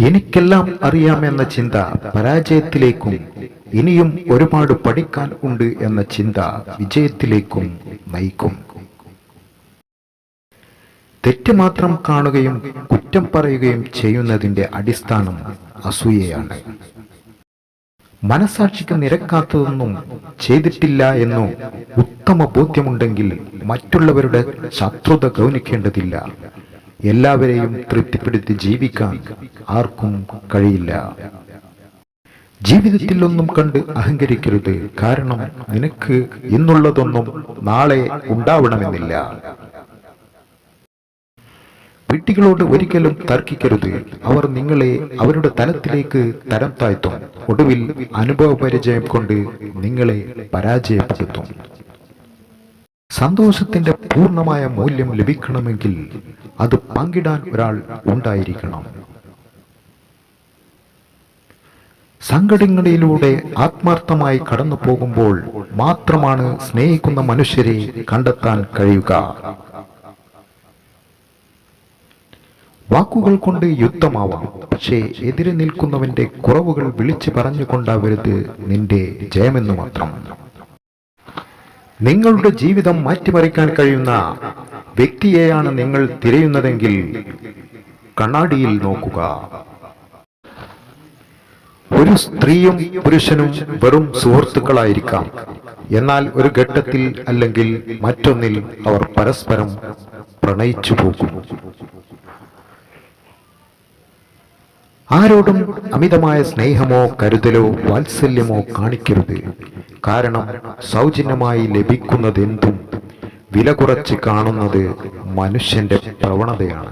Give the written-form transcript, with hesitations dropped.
എനിക്കെല്ലാം അറിയാമെന്ന ചിന്ത പരാജയത്തിലേക്കും ഇനിയും ഒരുപാട് പഠിക്കാൻ ഉണ്ട് എന്ന ചിന്ത വിജയത്തിലേക്കും നയിക്കും. തെറ്റ് മാത്രം കാണുകയും കുറ്റം പറയുകയും ചെയ്യുന്നതിന്റെ അടിസ്ഥാനം അസൂയയാണ്. മനസാക്ഷിക്ക് നിരക്കാത്തതൊന്നും ചെയ്തിട്ടില്ല എന്നോ ഉത്തമ ബോധ്യമുണ്ടെങ്കിൽ മറ്റുള്ളവരുടെ ശത്രുത ഗൗനിക്കേണ്ടതില്ല. എല്ലാവരെയും തൃപ്തിപ്പെടുത്തി ജീവിക്കാൻ ആർക്കും കഴിയില്ല. ജീവിതത്തിൽ ഒന്നും കണ്ട് അഹങ്കരിക്കരുത്. കാരണം നിനക്ക് ഇന്നുള്ളതൊന്നും നാളെ ഉണ്ടാവണമെന്നില്ല. വിഡ്ഢികളോട് ഒരിക്കലും തർക്കിക്കരുത്. അവർ നിങ്ങളെ അവരുടെ തലത്തിലേക്ക് തരം താഴ്ത്തും. ഒടുവിൽ അനുഭവ പരിചയം കൊണ്ട് നിങ്ങളെ പരാജയപ്പെടുത്തും. സന്തോഷത്തിന്റെ പൂർണ്ണമായ മൂല്യം ലഭിക്കണമെങ്കിൽ അത് പങ്കിടാൻ ഒരാൾ ഉണ്ടായിരിക്കണം. സങ്കടങ്ങളിലൂടെ ആത്മാർത്ഥമായി കടന്നു പോകുമ്പോൾ മാത്രമാണ് സ്നേഹിക്കുന്ന മനുഷ്യരെ കണ്ടെത്താൻ കഴിയുക. വാക്കുകൾ കൊണ്ട് യുദ്ധമാവാം, പക്ഷേ എതിരെ നിൽക്കുന്നവന്റെ കുറവുകൾ വിളിച്ചു പറഞ്ഞുകൊണ്ടാവരുത് നിന്റെ ജയമെന്നു മാത്രം. നിങ്ങളുടെ ജീവിതം മാറ്റിമറിക്കാൻ കഴിയുന്ന വ്യക്തിയെയാണ് നിങ്ങൾ തിരയുന്നതെങ്കിൽ കണ്ണാടിയിൽ നോക്കുക. ഒരു സ്ത്രീയും പുരുഷനും വെറും സുഹൃത്തുക്കളായിരിക്കാം. എന്നാൽ ഒരു ഘട്ടത്തിൽ അല്ലെങ്കിൽ മറ്റൊന്നിൽ അവർ പരസ്പരം പ്രണയിച്ചു പോകും. ആരോടും അമിതമായ സ്നേഹമോ കരുതലോ വാത്സല്യമോ കാണിക്കരുത്. കാരണം സൗജന്യമായി ലഭിക്കുന്നതെന്തും വില കുറച്ച് കാണുന്നത് മനുഷ്യന്റെ പ്രവണതയാണ്.